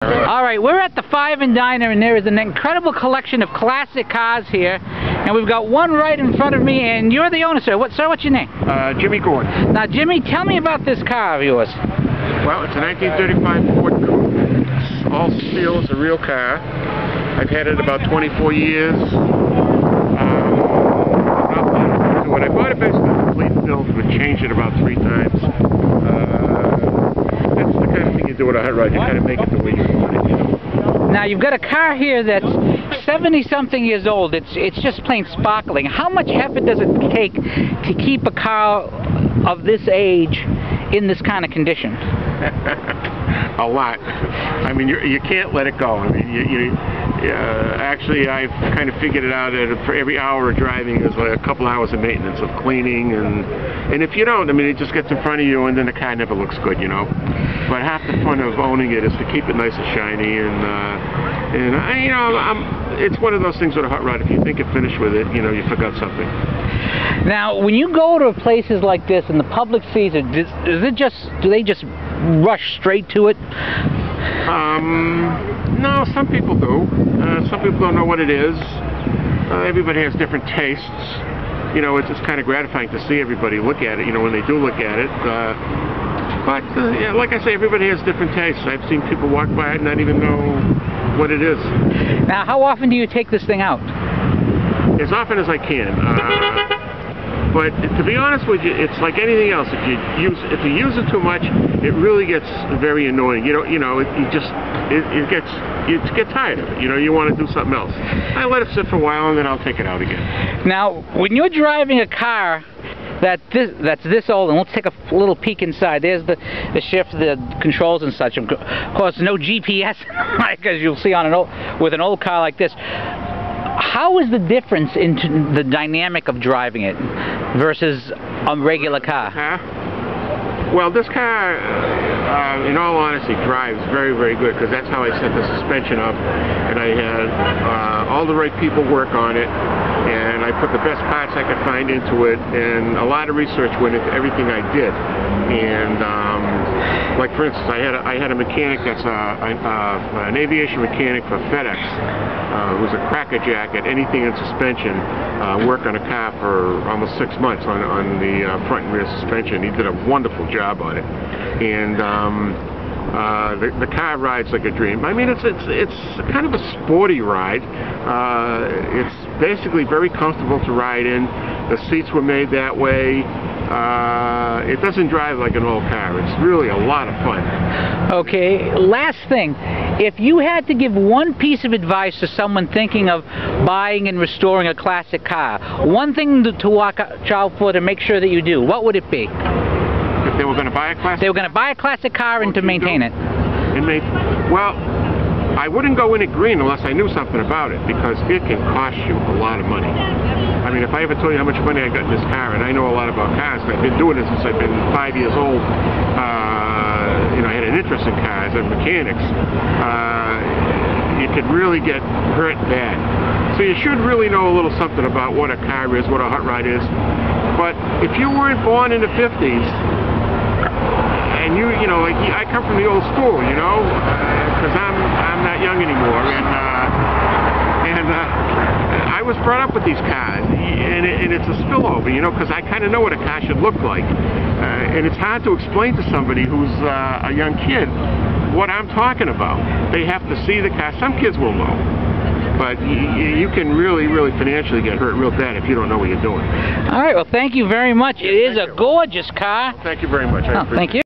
All right, we're at the 5 and Diner, and there is an incredible collection of classic cars here. And we've got one right in front of me, and you're the owner, sir. Sir, what's your name? Jimmy Gordon. Now, Jimmy, tell me about this car of yours. Well, it's a 1935 Ford Coup. It's all steel. It's a real car. I've had it about 24 years. When I bought it basically complete build, we changed it about 3 times. That's the kind of thing you do with a hot rod. You kind of make it the way you want it, you know. Now, you've got a car here that's 70-something years old. It's just plain sparkling. How much effort does it take to keep a car of this age in this kind of condition? A lot. I mean, you can't let it go. I mean, actually, I've kind of figured it out that for every hour of driving is like a couple hours of maintenance, of cleaning, and if you don't, I mean, it just gets in front of you, and then the car never looks good, you know. But half the fun of owning it is to keep it nice and shiny, it's one of those things with a hot rod. If you think you're finished with it, you know, you forgot something. Now, when you go to places like this and the public sees it, do they just rush straight to it? No, some people do. Some people don't know what it is. Everybody has different tastes. You know, it's just kind of gratifying to see everybody look at it, you know, when they do look at it. But, yeah, like I say, everybody has different tastes. I've seen people walk by it and not even know what it is. Now, how often do you take this thing out? As often as I can. But to be honest with you, it's like anything else. If you use it too much, it really gets very annoying. You get tired of it. You know, you want to do something else. I let it sit for a while, and then I'll take it out again. Now, when you're driving a car that's this old, and let's take a little peek inside. There's the shift, the controls and such. Of course, no GPS, because you'll see with an old car like this. How is the difference in the dynamic of driving it versus a regular car? Well, this car, in all honesty, drives very, very good, because that's how I set the suspension up, and I had all the right people work on it, and I put the best parts I could find into it, and a lot of research went into everything I did. And like, for instance, I had a mechanic that's an aviation mechanic for FedEx, who's a crackerjack at anything in suspension, worked on a car for almost 6 months on the front and rear suspension. He did a wonderful job on it, and the car rides like a dream. I mean, it's kind of a sporty ride. It's basically very comfortable to ride in. The seats were made that way. It doesn't drive like an old car. It's really a lot of fun. Okay, last thing. If you had to give one piece of advice to someone thinking of buying and restoring a classic car, one thing to watch out for to make sure that you do, what would it be? If they were going to buy a classic? They were going to buy a classic car and to maintain it. Well, I wouldn't go in it green unless I knew something about it, because it can cost you a lot of money. I mean, if I ever told you how much money I got in this car, and I know a lot about cars, and I've been doing it since I've been 5 years old, you know, I had an interest in cars and mechanics, you could really get hurt bad. So you should really know a little something about what a car is, what a hot rod is. But if you weren't born in the 50s, and you know, like, I come from the old school, you know, because I'm not young anymore, and I was brought up with these cars, and it's a spillover, you know, because I kind of know what a car should look like, and it's hard to explain to somebody who's a young kid what I'm talking about. They have to see the car. Some kids will know, but you can really, really financially get hurt real bad if you don't know what you're doing. All right, well, thank you very much. It is a gorgeous car. Well, thank you very much. I appreciate it. Thank you.